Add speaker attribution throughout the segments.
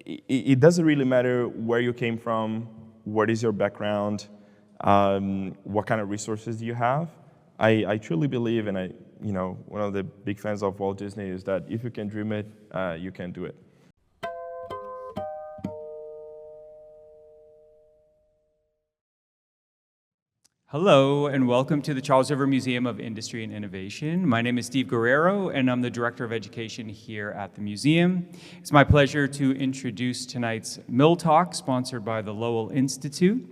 Speaker 1: it doesn't really matter where you came from, what is your background, what kind of resources do you have. I truly believe, and one of the big fans of Walt Disney is that if you can dream it, you can do it.
Speaker 2: Hello, and welcome to the Charles River Museum of Industry and Innovation. My name is Steve Guerrero, and I'm the Director of Education here at the museum. It's my pleasure to introduce tonight's Mill Talk, sponsored by the Lowell Institute.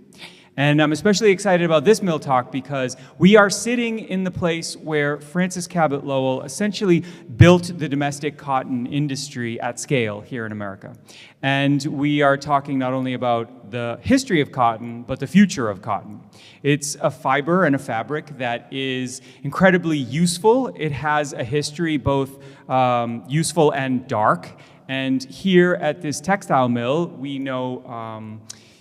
Speaker 2: And I'm especially excited about this Mill Talk because we are sitting in the place where Francis Cabot Lowell essentially built the domestic cotton industry at scale here in America. And we are talking not only about the history of cotton, but the future of cotton. It's a fiber and a fabric that is incredibly useful. It has a history both useful and dark. And here at this textile mill, we know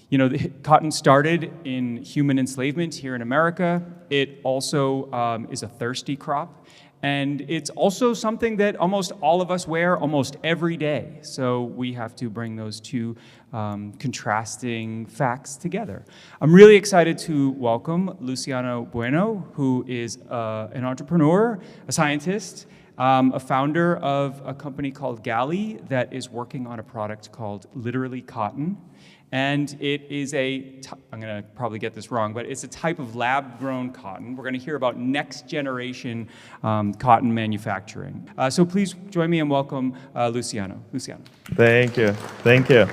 Speaker 2: the cotton started in human enslavement here in America. It also is a thirsty crop. And it's also something that almost all of us wear almost every day. So we have to bring those two contrasting facts together. I'm really excited to welcome Luciano Bueno, who is an entrepreneur, a scientist, a founder of a company called GALY that is working on a product called Literally Cotton. And it is I'm going to probably get this wrong, but it's a type of lab-grown cotton. We're going to hear about next-generation cotton manufacturing. So please join me and welcome Luciano. Luciano.
Speaker 1: Thank you. Thank you.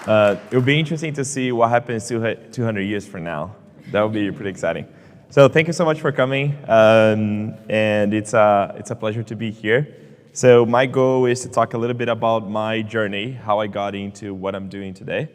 Speaker 1: It'll be interesting to see what happens 200 years from now. That will be pretty exciting. So thank you so much for coming, and it's a pleasure to be here. So my goal is to talk a little bit about my journey, how I got into what I'm doing today,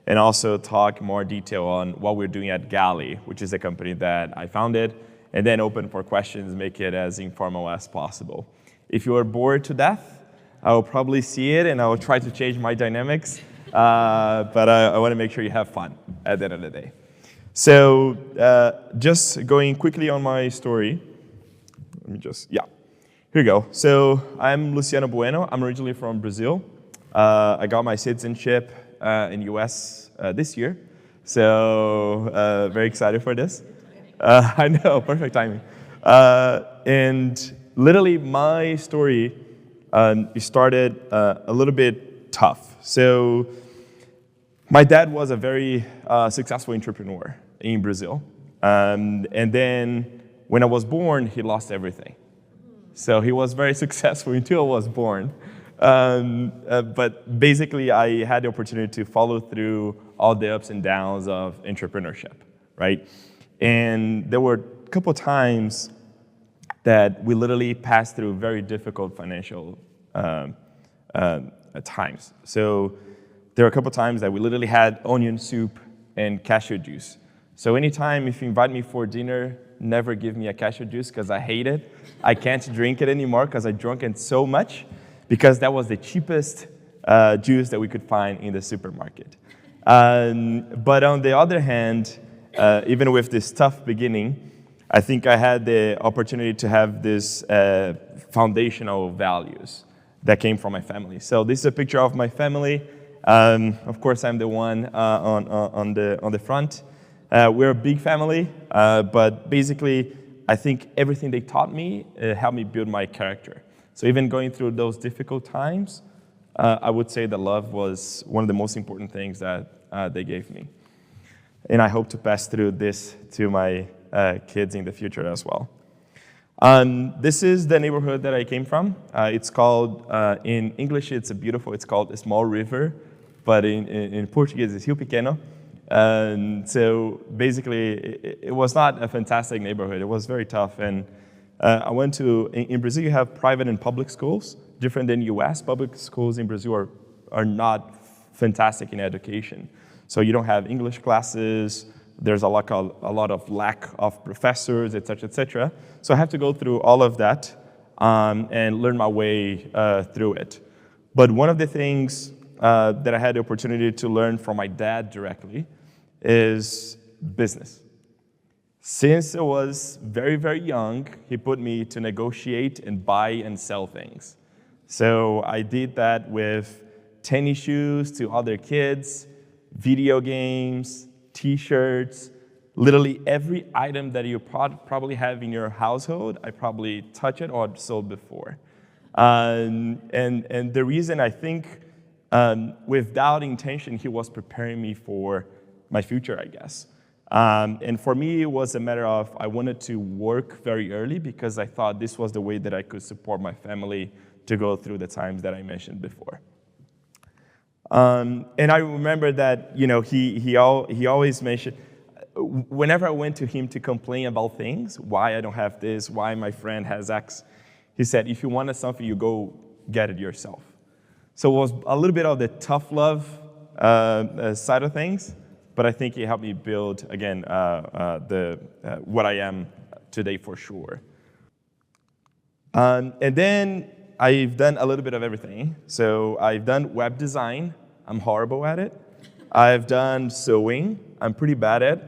Speaker 1: and also talk more detail on what we're doing at GALY, which is a company that I founded, and then open for questions, make it as informal as possible. If you are bored to death, I will probably see it, and I will try to change my dynamics, but I want to make sure you have fun at the end of the day. So just going quickly on my story, here we go. So I'm Luciano Bueno. I'm originally from Brazil. I got my citizenship in the US this year. So very excited for this. I know, perfect timing. And literally my story started a little bit tough. So my dad was a very successful entrepreneur in Brazil. And then when I was born, he lost everything. So he was very successful until I was born. But basically, I had the opportunity to follow through all the ups and downs of entrepreneurship, right? And there were a couple times that we literally passed through very difficult financial times. So there were a couple times that we literally had onion soup and cashew juice. So anytime if you invite me for dinner, never give me a cashew juice because I hate it. I can't drink it anymore because I drank it so much because that was the cheapest juice that we could find in the supermarket. But on the other hand, even with this tough beginning, I think I had the opportunity to have this foundational values that came from my family. So this is a picture of my family. Of course, I'm the one on the front. We're a big family, but basically, I think everything they taught me helped me build my character. So even going through those difficult times, I would say that love was one of the most important things that they gave me. And I hope to pass through this to my kids in the future as well. This is the neighborhood that I came from. It's called, in English, it's called a small river, but in Portuguese, it's Rio Pequeno. So basically, it was not a fantastic neighborhood. It was very tough. And I went in Brazil, you have private and public schools, different than US. Public schools in Brazil are not fantastic in education. So you don't have English classes. There's a lot of lack of professors, et cetera, et cetera. So I have to go through all of that and learn my way through it. But one of the things that I had the opportunity to learn from my dad directly is business. Since I was very, very young, he put me to negotiate and buy and sell things. So I did that with tennis shoes to other kids, video games, t-shirts, literally every item that you probably have in your household, I probably touched it or sold before. And the reason I think, without intention, he was preparing me for my future, I guess. And for me, it was a matter of I wanted to work very early because I thought this was the way that I could support my family to go through the times that I mentioned before. And I remember that, he always mentioned, whenever I went to him to complain about things, why I don't have this, why my friend has X, he said, if you wanted something, you go get it yourself. So it was a little bit of the tough love side of things, but I think it helped me build, again, what I am today for sure. And then I've done a little bit of everything. So I've done web design. I'm horrible at it. I've done sewing. I'm pretty bad at it.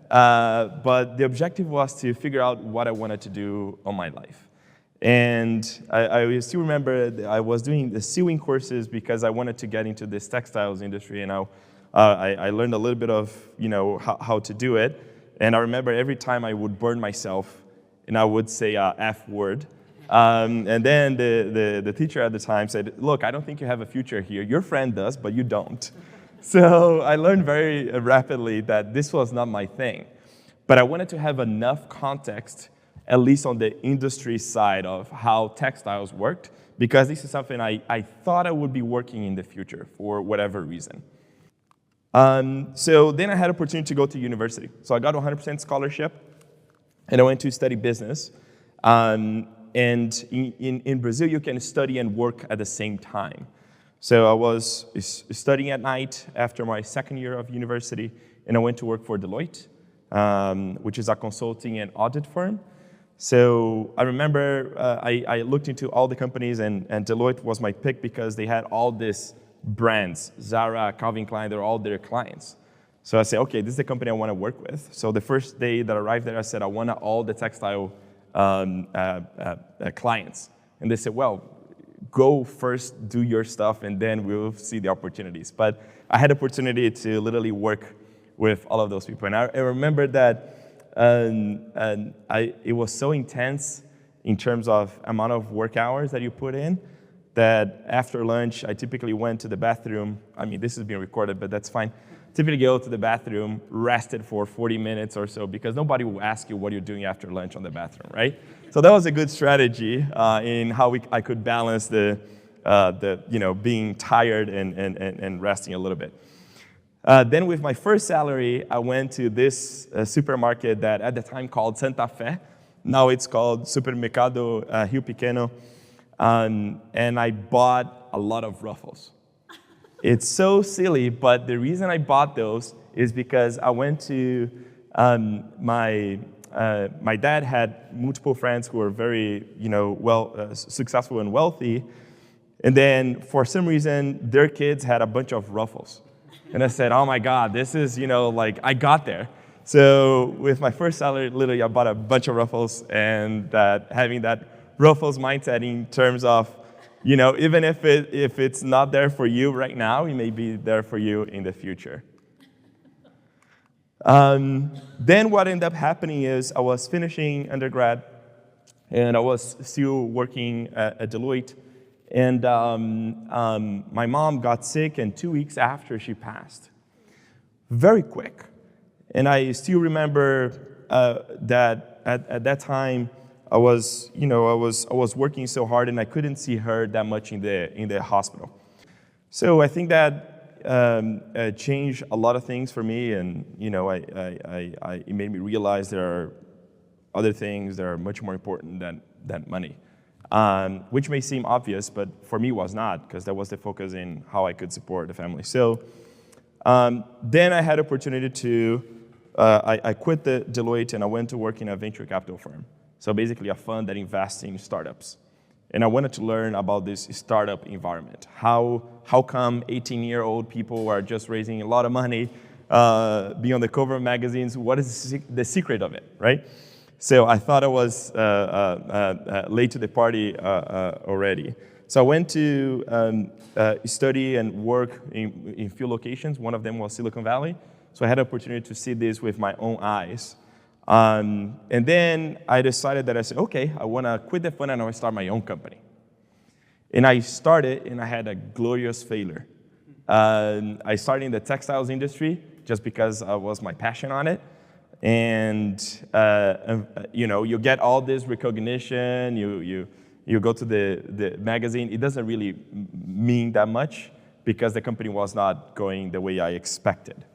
Speaker 1: But the objective was to figure out what I wanted to do on my life. And I still remember I was doing the sewing courses because I wanted to get into this textiles industry, and I learned a little bit of how to do it. And I remember every time I would burn myself, and I would say F word. And then the teacher at the time said, look, I don't think you have a future here. Your friend does, but you don't. So I learned very rapidly that this was not my thing. But I wanted to have enough context, at least on the industry side of how textiles worked, because this is something I thought I would be working in the future for whatever reason. So then I had opportunity to go to university. So I got a 100% scholarship, and I went to study business. And in Brazil, you can study and work at the same time. So I was studying at night after my second year of university, and I went to work for Deloitte, which is a consulting and audit firm. So I remember I looked into all the companies, and Deloitte was my pick because they had all these brands, Zara, Calvin Klein, they're all their clients. So I said, okay, this is the company I want to work with. So the first day that I arrived there, I said, I want all the textile clients. And they said, well, go first, do your stuff, and then we'll see the opportunities. But I had opportunity to literally work with all of those people. And I remember that it was so intense in terms of amount of work hours that you put in, that after lunch, I typically went to the bathroom. I mean, this is being recorded, but that's fine. Typically go to the bathroom, rested for 40 minutes or so, because nobody will ask you what you're doing after lunch on the bathroom, right? So that was a good strategy in how I could balance the being tired and resting a little bit. Then with my first salary, I went to this supermarket that at the time called Santa Fe. Now it's called Supermercado Rio Pequeno. And I bought a lot of Ruffles. It's so silly, but the reason I bought those is because I went to, my dad had multiple friends who were very, successful and wealthy. And then for some reason, their kids had a bunch of Ruffles. And I said, oh my God, this is, I got there. So with my first salary, literally, I bought a bunch of Ruffles, and having that Ruffles mindset in terms of, even if it's not there for you right now, it may be there for you in the future. Then what ended up happening is I was finishing undergrad, and I was still working at Deloitte. And my mom got sick, and 2 weeks after she passed, very quick. And I still remember that at that time I was working so hard, and I couldn't see her that much in the hospital. So I think that changed a lot of things for me, and it made me realize there are other things that are much more important than money. Which may seem obvious, but for me was not, because that was the focus in how I could support the family. So then I had opportunity to, I quit the Deloitte, and I went to work in a venture capital firm. So basically a fund that invests in startups. And I wanted to learn about this startup environment. How come 18-year-old people are just raising a lot of money, be on the cover of magazines? What is the secret of it, right? So I thought I was late to the party already. So I went to study and work in few locations. One of them was Silicon Valley. So I had the opportunity to see this with my own eyes. And then I decided that I said, okay, I want to quit the fund and I want to start my own company. And I started, and I had a glorious failure. I started in the textiles industry just because it was my passion on it. And you get all this recognition. You go to the magazine. It doesn't really mean that much because the company was not going the way I expected.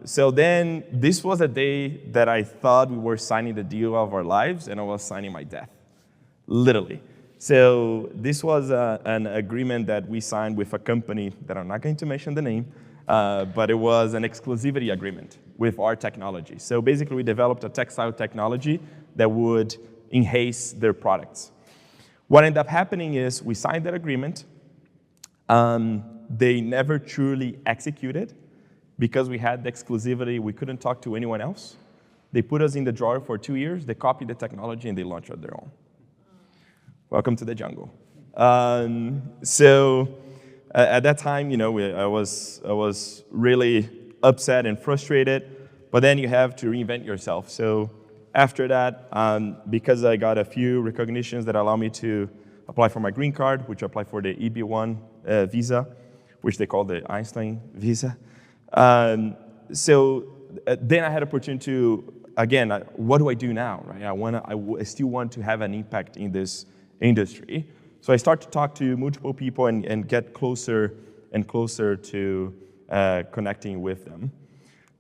Speaker 1: So then this was a day that I thought we were signing the deal of our lives, and I was signing my death, literally. So this was an agreement that we signed with a company that I'm not going to mention the name, but it was an exclusivity agreement with our technology. So basically, we developed a textile technology that would enhance their products. What ended up happening is we signed that agreement. They never truly executed. Because we had the exclusivity, we couldn't talk to anyone else. They put us in the drawer for 2 years. They copied the technology, and they launched on their own. Welcome to the jungle. So at that time, I was really upset and frustrated. But then you have to reinvent yourself. So after that, because I got a few recognitions that allow me to apply for my green card, which I applied for the EB1 visa, which they call the Einstein visa. So then I had opportunity to, again, what do I do now? Right? I still want to have an impact in this industry. So I start to talk to multiple people and get closer and closer to connecting with them.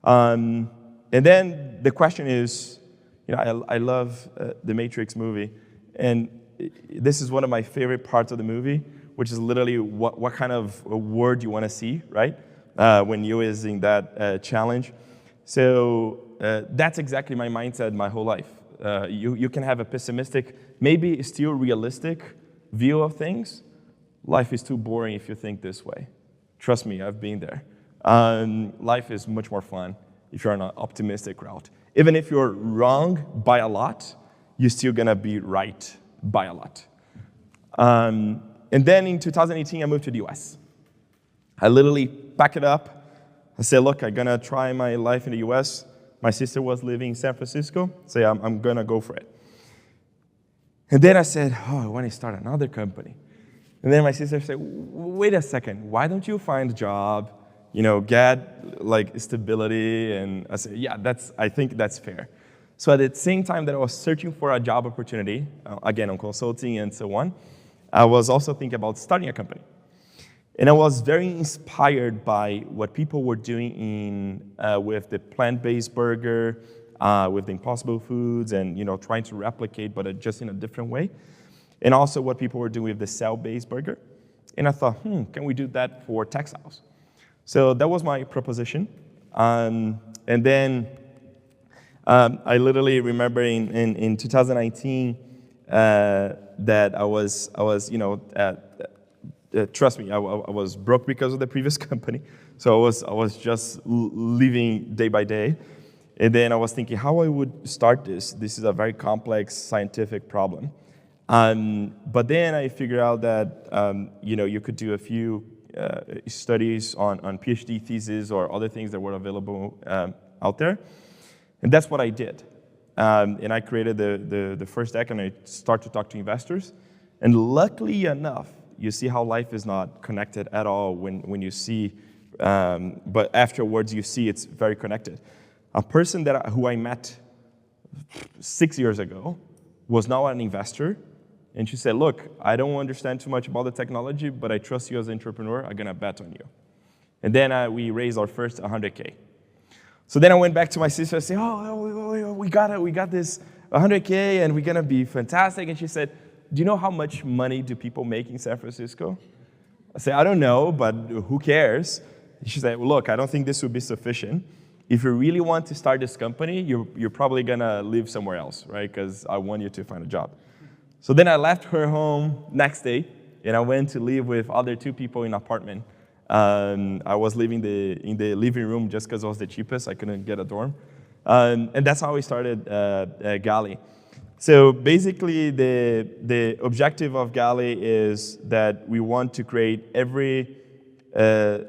Speaker 1: And then the question is, I love the Matrix movie, and this is one of my favorite parts of the movie, which is literally what kind of a word you want to see, right? When you're using that challenge. So that's exactly my mindset my whole life. You can have a pessimistic, maybe still realistic view of things. Life is too boring if you think this way. Trust me, I've been there. Life is much more fun if you're on an optimistic route. Even if you're wrong by a lot, you're still going to be right by a lot. And then in 2018, I moved to the US. I literally packed it up. I said, look, I'm going to try my life in the US. My sister was living in San Francisco. So I'm going to go for it. And then I said, I want to start another company. And then my sister said, wait a second. Why don't you find a job, get like stability? And I said, yeah, I think that's fair. So at the same time that I was searching for a job opportunity, again, on consulting and so on, I was also thinking about starting a company. And I was very inspired by what people were doing with the plant-based burger, with the Impossible Foods, and trying to replicate, but just in a different way. And also what people were doing with the cell-based burger. And I thought, can we do that for textiles? So that was my proposition. And then I literally remember in 2019 that I was trust me, I was broke because of the previous company. So I was just living day by day. And then I was thinking how I would start this. This is a very complex scientific problem. But then I figured out that you could do a few studies on PhD theses or other things that were available out there. And that's what I did. And I created the first deck, and I started to talk to investors. And luckily enough, you see how life is not connected at all when you see, but afterwards you see it's very connected. A person who I met 6 years ago was now an investor, and she said, look, I don't understand too much about the technology, but I trust you as an entrepreneur, I'm gonna bet on you. And then we raised our first 100K. So then I went back to my sister and said, we got this 100K and we're gonna be fantastic. And she said, do you know how much money do people make in San Francisco? I said, I don't know, but who cares? She said, well, look, I don't think this would be sufficient. If you really want to start this company, you're probably gonna live somewhere else, right? Because I want you to find a job. So then I left her home next day, and I went to live with other 2 people in an apartment. I was living in the living room just because it was the cheapest. I couldn't get a dorm. And that's how we started GALY. So basically, the objective of GALY is that we want to create every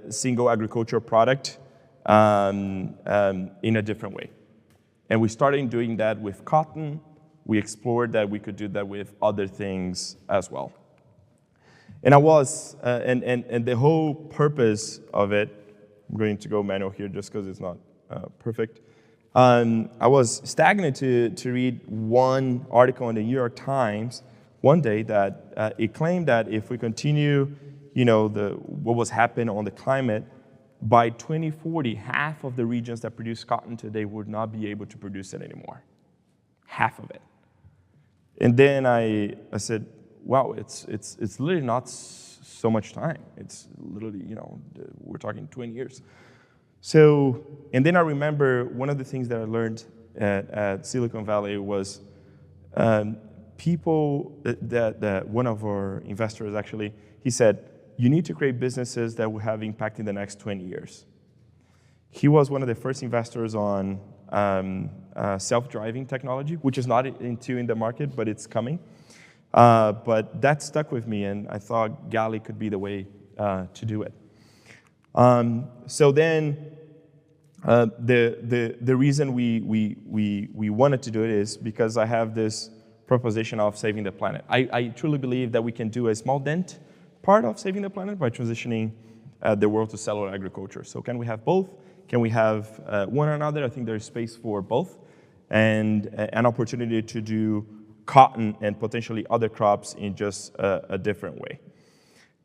Speaker 1: single agricultural product in a different way. And we started doing that with cotton. We explored that we could do that with other things as well. And and the whole purpose of it, I'm going to go manual here just because it's not perfect. I was stagnant to read one article in the New York Times one day that it claimed that if we continue, what was happening on the climate, by 2040, half of the regions that produce cotton today would not be able to produce it anymore. Half of it. And then I said, wow, it's literally not so much time. It's literally, we're talking 20 years. So, and then I remember one of the things that I learned at Silicon Valley was people, that one of our investors actually, he said, you need to create businesses that will have impact in the next 20 years. He was one of the first investors on self-driving technology, which is not in the market, but it's coming. But that stuck with me, and I thought GALY could be the way to do it. So then, the reason we wanted to do it is because I have this proposition of saving the planet. I truly believe that we can do a small dent part of saving the planet by transitioning the world to cellular agriculture. So can we have both? Can we have one another? I think there's space for both, and an opportunity to do cotton and potentially other crops in just a different way.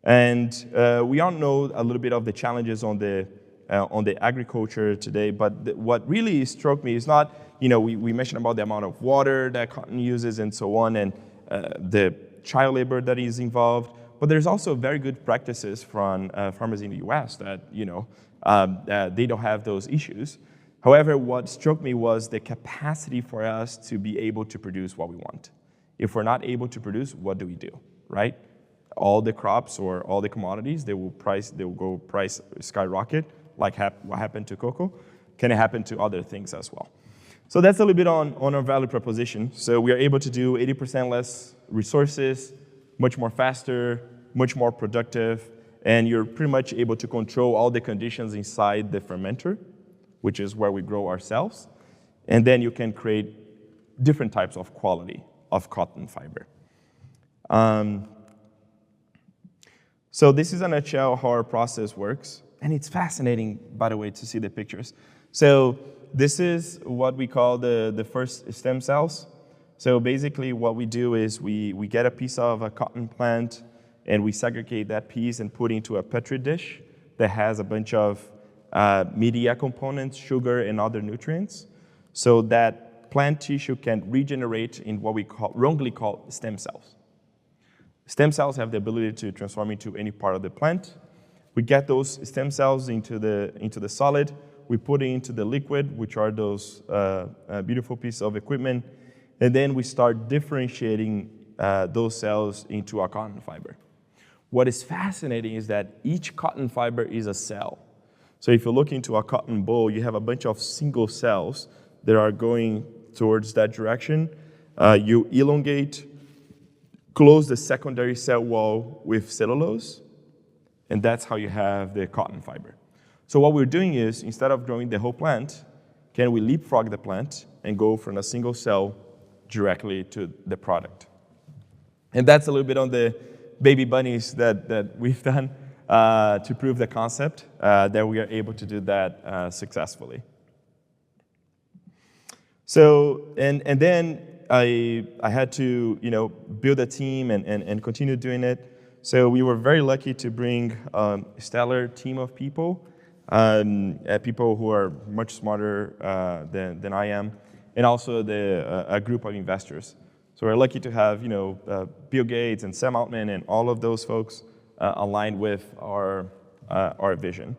Speaker 1: And we all know a little bit of the challenges on the agriculture today, but what really struck me is not, we mentioned about the amount of water that cotton uses and so on, and the child labor that is involved, but there's also very good practices from farmers in the US that, they don't have those issues. However, what struck me was the capacity for us to be able to produce what we want. If we're not able to produce, what do we do, right? All the crops or all the commodities, they will go price skyrocket, like what happened to cocoa. Can it happen to other things as well? So that's a little bit on our value proposition. So we are able to do 80% less resources, much more faster, much more productive, and you're pretty much able to control all the conditions inside the fermenter, which is where we grow ourselves, and then you can create different types of quality of cotton fiber. So this is in a nutshell how our process works, and it's fascinating, by the way, to see the pictures. So this is what we call the first stem cells. So basically what we do is we get a piece of a cotton plant and we segregate that piece and put into a petri dish that has a bunch of media components, sugar, and other nutrients, so that plant tissue can regenerate in what we wrongly call stem cells. Stem cells have the ability to transform into any part of the plant. We get those stem cells into the solid, we put it into the liquid, which are those beautiful pieces of equipment, and then we start differentiating those cells into a cotton fiber. What is fascinating is that each cotton fiber is a cell. So if you look into a cotton boll, you have a bunch of single cells that are going towards that direction. You elongate, close the secondary cell wall with cellulose, and that's how you have the cotton fiber. So what we're doing is, instead of growing the whole plant, can we leapfrog the plant and go from a single cell directly to the product? And that's a little bit on the baby bunnies that we've done to prove the concept that we are able to do that successfully. So, and then I had to build a team and continue doing it. So we were very lucky to bring a stellar team of people, people who are much smarter than I am, and also a group of investors. So we're lucky to have Bill Gates and Sam Altman and all of those folks aligned with our vision.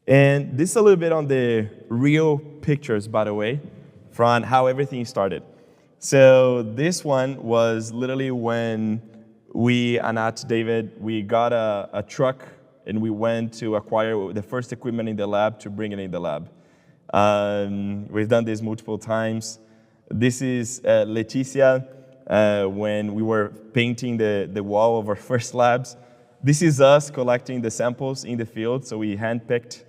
Speaker 1: And this is a little bit on the real pictures, by the way, from how everything started. So this one was literally when we, Anat, David, we got a truck and we went to acquire the first equipment in the lab to bring it in the lab. We've done this multiple times. This is Leticia when we were painting the wall of our first labs. This is us collecting the samples in the field. So we handpicked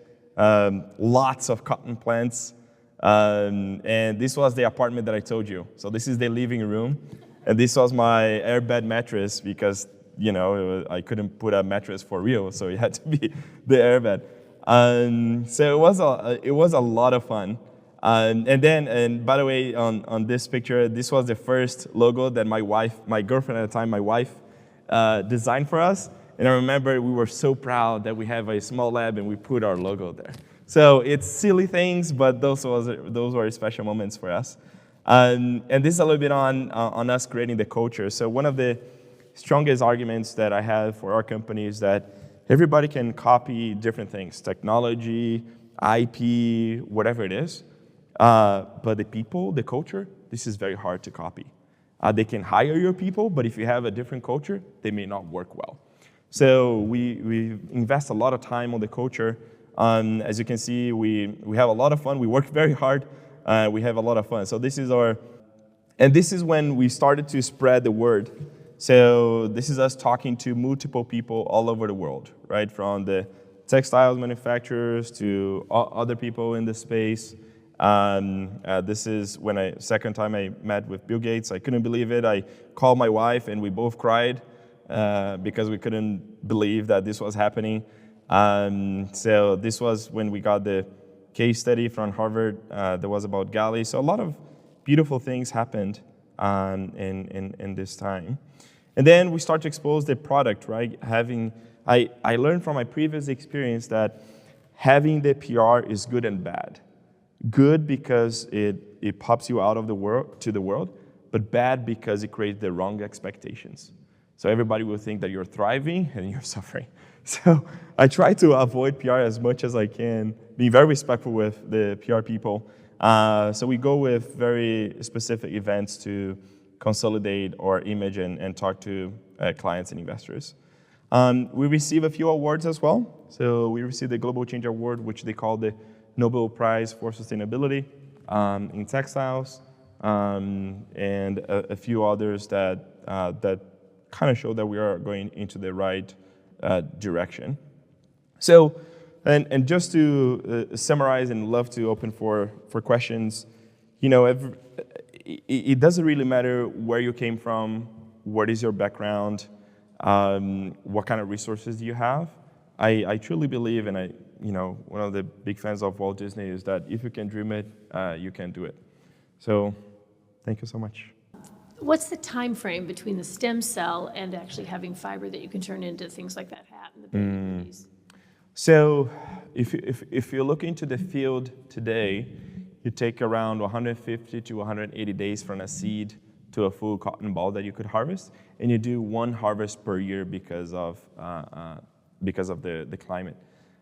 Speaker 1: lots of cotton plants. And this was the apartment that I told you. So this is the living room. And this was my airbed mattress because, I couldn't put a mattress for real. So it had to be the airbed. So it was a lot of fun. And by the way, on this picture, this was the first logo that my girlfriend at the time, my wife, designed for us. And I remember we were so proud that we have a small lab and we put our logo there. So it's silly things, but those were special moments for us. And this is a little bit on us creating the culture. So one of the strongest arguments that I have for our company is that everybody can copy different things, technology, IP, whatever it is. But the people, the culture, this is very hard to copy. They can hire your people, but if you have a different culture, they may not work well. So we invest a lot of time on the culture. As you can see, we have a lot of fun. We work very hard. We have a lot of fun. So this is when we started to spread the word. So this is us talking to multiple people all over the world, right? From the textiles manufacturers to other people in the space. This is when second time I met with Bill Gates. I couldn't believe it. I called my wife and we both cried because we couldn't believe that this was happening. So this was when we got the case study from Harvard that was about GALY. So a lot of beautiful things happened in this time. And then we start to expose the product, right? I learned from my previous experience that having the PR is good and bad. Good because it pops you out of the world to the world, but bad because it creates the wrong expectations. So everybody will think that you're thriving and you're suffering. So I try to avoid PR as much as I can, being very respectful with the PR people. So we go with very specific events to consolidate our image and talk to clients and investors. We receive a few awards as well. So we received the Global Change Award, which they call the Nobel Prize for Sustainability in textiles, and a few others that kind of show that we are going into the right direction. So, and just to summarize, and love to open for questions, it doesn't really matter where you came from, what is your background, what kind of resources do you have. I truly believe, and one of the big fans of Walt Disney is that if you can dream it, you can do it. So, thank you so much.
Speaker 3: What's the time frame between the stem cell and actually having fiber that you can turn into things like that hat and the baby booties?
Speaker 1: So, if you look into the field today, you take around 150 to 180 days from a seed to a full cotton ball that you could harvest, and you do one harvest per year because of the climate.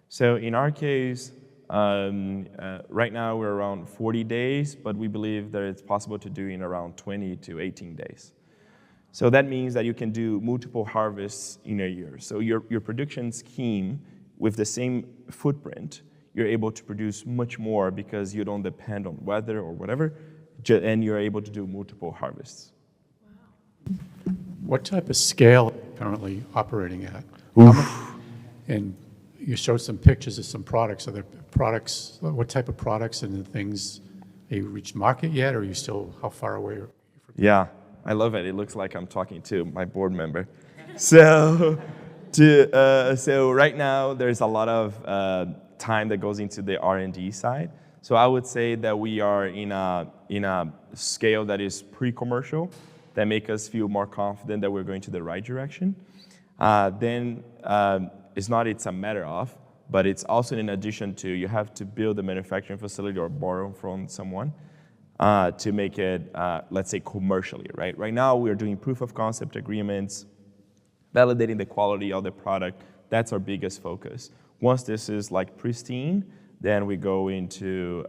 Speaker 1: So in our case, right now we're around 40 days, but we believe that it's possible to do in around 20 to 18 days. So that means that you can do multiple harvests in a year. So your production scheme with the same footprint, you're able to produce much more because you don't depend on weather or whatever, and you're able to do multiple harvests.
Speaker 3: Wow.
Speaker 4: What type of scale are you currently operating at? And you showed some pictures of some products. Are there products, what type of products and things, have you reached market yet, or are you still, how far away are you from?
Speaker 1: Yeah, I love it. It looks like I'm talking to my board member. So right now, there's a lot of time that goes into the R&D side. So I would say that we are in a scale that is pre-commercial, that make us feel more confident that we're going to the right direction. Then it's a matter of, but it's also in addition to, you have to build a manufacturing facility or borrow from someone to make it, let's say, commercially, right? Right now, we're doing proof of concept agreements, validating the quality of the product. That's our biggest focus. Once this is like pristine, then we go into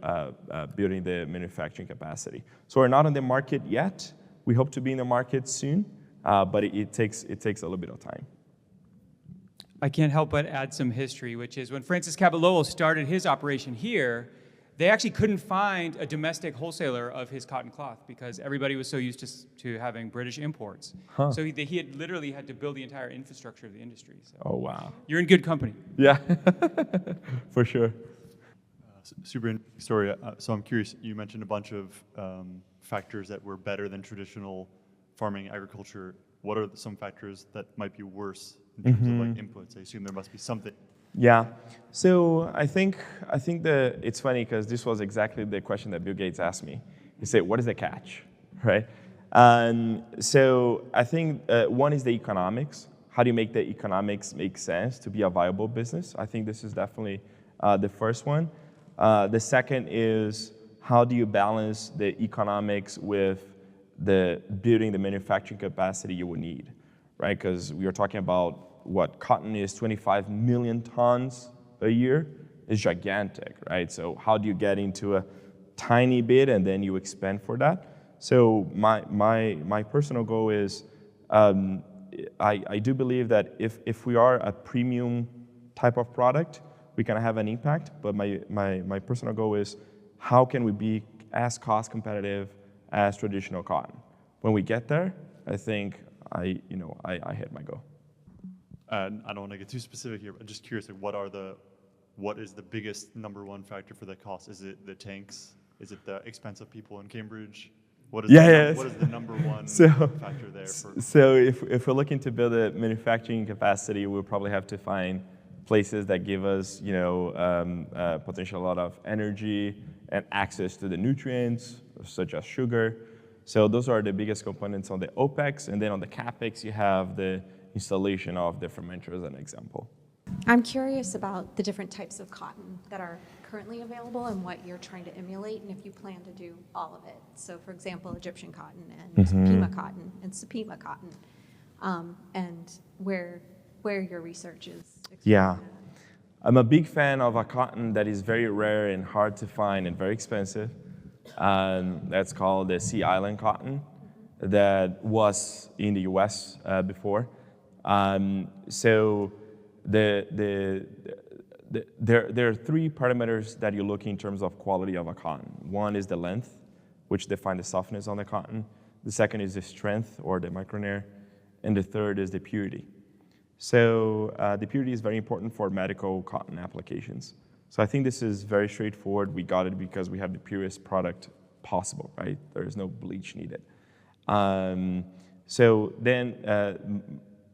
Speaker 1: building the manufacturing capacity. So we're not on the market yet. We hope to be in the market soon, but it takes a little bit of time.
Speaker 2: I can't help but add some history, which is when Francis Caballolo started his operation here, they actually couldn't find a domestic wholesaler of his cotton cloth because everybody was so used to having British imports.
Speaker 1: Huh.
Speaker 2: So he had literally had to build the entire infrastructure of the industry. So
Speaker 1: Oh, wow.
Speaker 2: you're in good company.
Speaker 1: Yeah, for sure.
Speaker 5: Super interesting story. So I'm curious, you mentioned a bunch of factors that were better than traditional farming agriculture. What are some factors that might be worse in terms of like inputs? I assume there must be something.
Speaker 1: Yeah. So I think that it's funny because this was exactly the question that Bill Gates asked me. He said, "What is the catch?" Right? So I think one is the economics. How do you make the economics make sense to be a viable business? I think this is definitely the first one. The second is how do you balance the economics with the building the manufacturing capacity you will need, right? Because we are talking about what cotton is 25 million tons a year. It's gigantic, right? So how do you get into a tiny bit and then you expand for that? So my personal goal is I do believe that if we are a premium type of product, we can have an impact. But my personal goal is how can we be as cost competitive as traditional cotton? When we get there, I think I hit my goal.
Speaker 5: And I don't want to get too specific here, but I'm just curious, like, what is the biggest number one factor for the cost? Is it the tanks? Is it the expense of people in Cambridge? What is the number one factor there?
Speaker 1: So if we're looking to build a manufacturing capacity, we'll probably have to find places that give us, potentially a lot of energy and access to the nutrients, such as sugar. So those are the biggest components on the OPEX, and then on the CAPEX, you have the installation of the fermenter as an example.
Speaker 6: I'm curious about the different types of cotton that are currently available and what you're trying to emulate, and if you plan to do all of it. So, for example, Egyptian cotton and Pima cotton and Sapima cotton, and where your research is.
Speaker 1: Yeah. I'm a big fan of a cotton that is very rare and hard to find and very expensive. That's called the Sea Island cotton that was in the US before. So there are three parameters that you look in terms of quality of a cotton. One is the length, which defines the softness on the cotton. The second is the strength, or the micronair. And the third is the purity. So the purity is very important for medical cotton applications. So I think this is very straightforward. We got it because we have the purest product possible, right? There is no bleach needed. So then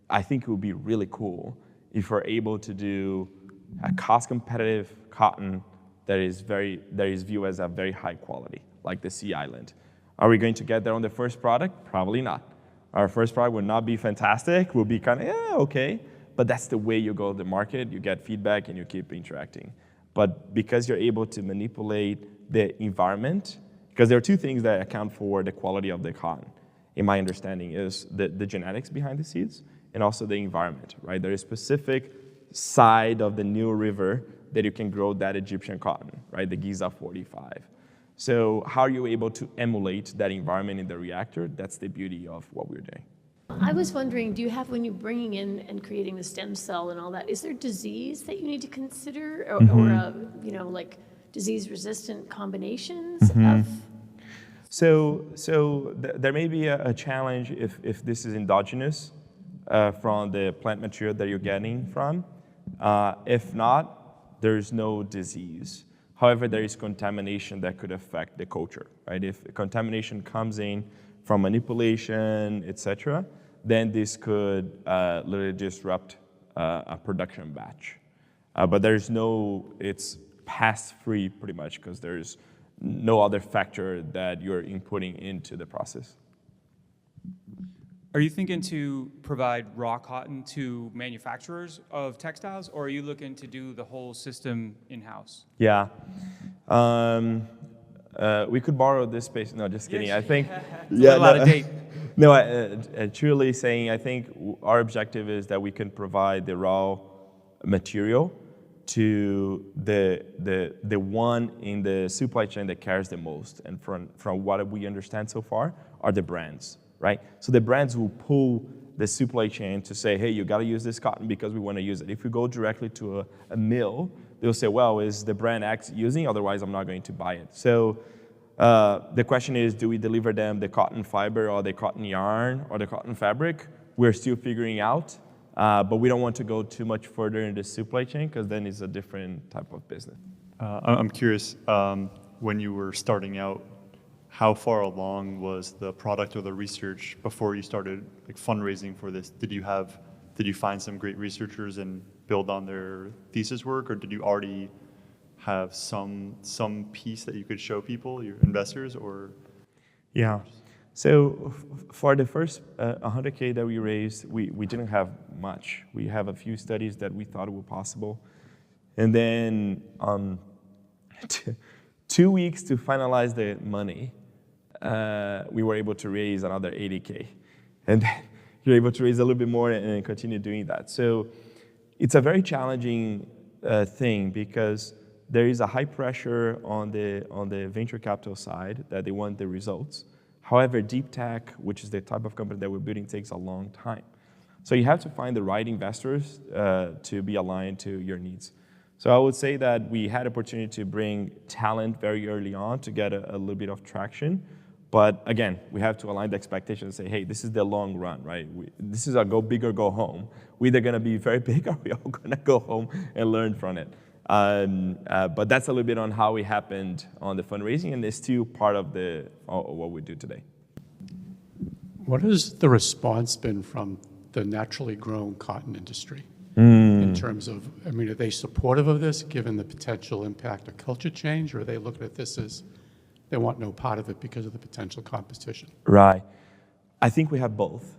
Speaker 1: I think it would be really cool if we're able to do a cost-competitive cotton that is viewed as a very high quality, like the Sea Island. Are we going to get there on the first product? Probably not. Our first product will not be fantastic. We'll be kind of, okay. But that's the way you go to the market. You get feedback and you keep interacting. But because you're able to manipulate the environment, because there are two things that account for the quality of the cotton, in my understanding, is the genetics behind the seeds and also the environment, right? There is a specific side of the Nile River that you can grow that Egyptian cotton, right? The Giza 45. So how are you able to emulate that environment in the reactor? That's the beauty of what we're doing.
Speaker 3: I was wondering, do you have, when you're bringing in and creating the stem cell and all that, is there disease that you need to consider, or like disease-resistant combinations of?
Speaker 1: So there may be a challenge if this is endogenous from the plant material that you're getting from. If not, there's no disease. However, there is contamination that could affect the culture, right? If contamination comes in from manipulation, etc., then this could literally disrupt a production batch. But there's it's pass-free pretty much because there's no other factor that you're inputting into the process.
Speaker 2: Are you thinking to provide raw cotton to manufacturers of textiles, or are you looking to do the whole system in-house?
Speaker 1: Yeah. We could borrow this space. No, just kidding. I think.
Speaker 2: Yeah, a lot of date.
Speaker 1: No, truly saying, I think our objective is that we can provide the raw material to the one in the supply chain that cares the most. And from what we understand so far are the brands, right? So the brands will pull the supply chain to say, hey, you got to use this cotton because we want to use it. If we go directly to a mill, they'll say, well, is the brand X using? Otherwise, I'm not going to buy it. So the question is, do we deliver them the cotton fiber or the cotton yarn or the cotton fabric? We're still figuring out, but we don't want to go too much further in the supply chain because then it's a different type of business.
Speaker 5: I'm curious, when you were starting out, how far along was the product or the research before you started like fundraising for this? Did you find some great researchers and build on their thesis work, or did you already have some piece that you could show people, your investors, or?
Speaker 1: Yeah. So for the first 100K that we raised, we didn't have much. We have a few studies that we thought were possible. And then 2 weeks to finalize the money, we were able to raise another 80K. And then you're able to raise a little bit more and continue doing that. So it's a very challenging thing because there is a high pressure on the venture capital side that they want the results. However, deep tech, which is the type of company that we're building, takes a long time. So you have to find the right investors to be aligned to your needs. So I would say that we had opportunity to bring talent very early on to get a little bit of traction. But again, we have to align the expectations and say, hey, this is the long run, right? This is a go big or go home. We're either gonna be very big or we're all gonna go home and learn from it. But that's a little bit on how it happened on the fundraising, and it's still part of what we do today.
Speaker 4: What has the response been from the naturally grown cotton industry? In terms of, I mean, are they supportive of this, given the potential impact of culture change, or are they looking at this as they want no part of it because of the potential competition?
Speaker 1: Right. I think we have both.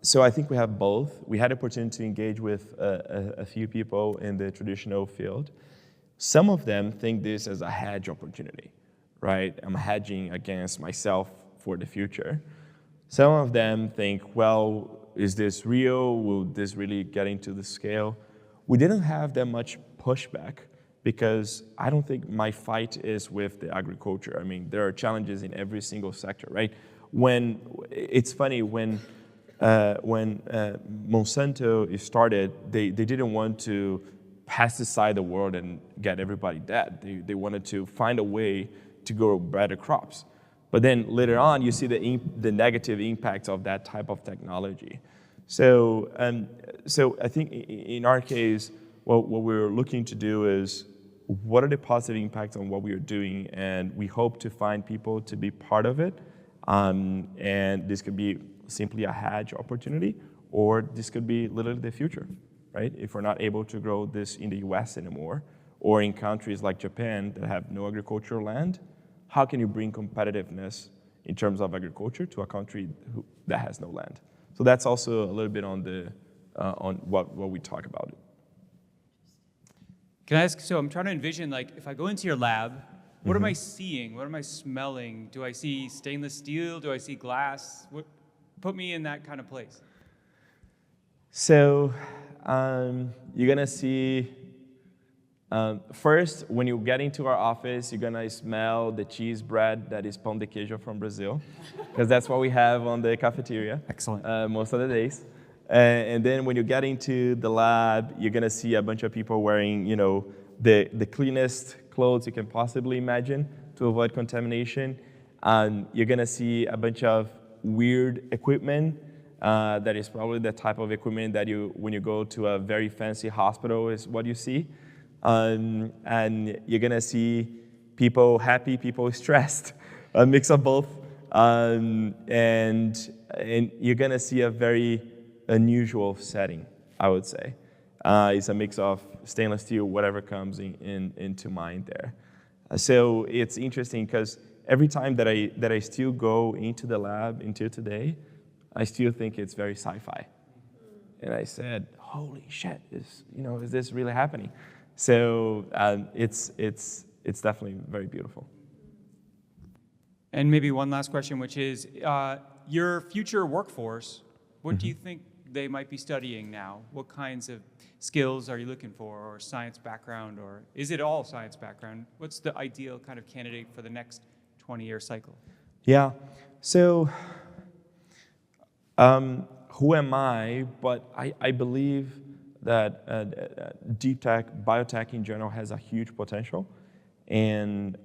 Speaker 1: So I think we have both. We had opportunity to engage with a few people in the traditional field. Some of them think this as a hedge opportunity, right? I'm hedging against myself for the future. Some of them think, well, is this real? Will this really get into the scale? We didn't have that much pushback because I don't think my fight is with the agriculture. I mean, there are challenges in every single sector, right? It's funny, when Monsanto started, they didn't want to pesticide the world and get everybody dead. They wanted to find a way to grow better crops. But then later on, you see the negative impacts of that type of technology. So I think in our case, what we're looking to do is, what are the positive impacts on what we are doing? And we hope to find people to be part of it. And this could be simply a hedge opportunity, or this could be literally the future, right? If we're not able to grow this in the US anymore, or in countries like Japan that have no agricultural land, how can you bring competitiveness in terms of agriculture to a country that has no land? So that's also a little bit on what we talk about.
Speaker 2: Can I ask, so I'm trying to envision, like, if I go into your lab, what am I seeing? What am I smelling? Do I see stainless steel? Do I see glass? Put me in that kind of place.
Speaker 1: So you're gonna see, first, when you get into our office, you're gonna smell the cheese bread that is pão de queijo from Brazil, because that's what we have on the cafeteria.
Speaker 2: Excellent.
Speaker 1: Most of the days. And then when you get into the lab, you're gonna see a bunch of people wearing, the cleanest clothes you can possibly imagine to avoid contamination. You're gonna see a bunch of weird equipment that is probably the type of equipment that when you go to a very fancy hospital is what you see. And you're gonna see people happy, people stressed, a mix of both. And you're gonna see a very unusual setting, I would say. It's a mix of stainless steel, whatever comes into mind there. So it's interesting because every time that I still go into the lab until today, I still think it's very sci-fi. And I said, holy shit, is this really happening? So it's definitely very beautiful.
Speaker 2: And maybe one last question, which is, your future workforce, what do you think they might be studying now? What kinds of skills are you looking for, or science background, or is it all science background? What's the ideal kind of candidate for the next 20-year cycle?
Speaker 1: Yeah, so who am I? But I believe deep tech, biotech in general has a huge potential, and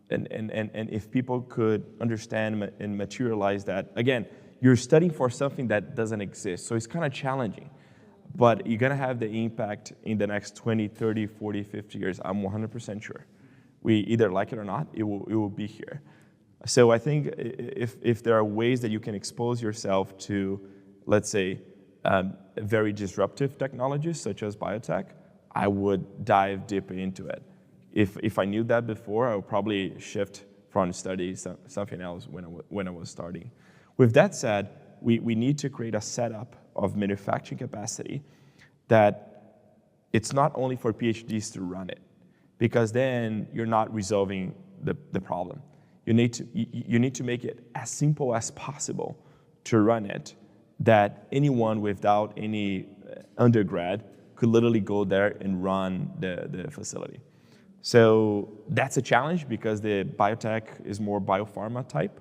Speaker 1: if people could understand and materialize that, again, you're studying for something that doesn't exist, so it's kind of challenging, but you're gonna have the impact in the next 20, 30, 40, 50 years, I'm 100% sure. We either like it or not, it will be here. So I think if there are ways that you can expose yourself to, let's say, very disruptive technologies such as biotech, I would dive deep into it. If I knew that before, I would probably shift from study something else when I was starting. With that said, we need to create a setup of manufacturing capacity that it's not only for PhDs to run it, because then you're not resolving the problem. You need to make it as simple as possible to run it, that anyone without any undergrad could literally go there and run the facility. So that's a challenge because the biotech is more biopharma type,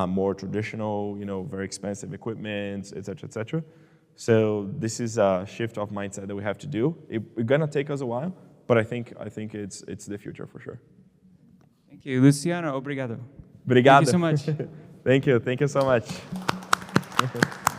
Speaker 1: more traditional, very expensive equipment, et cetera, et cetera. So this is a shift of mindset that we have to do. It's gonna take us a while, but I think it's the future for sure.
Speaker 2: Thank you. Luciano, obrigado.
Speaker 1: Obrigado.
Speaker 2: Thank you so much.
Speaker 1: Thank you so much.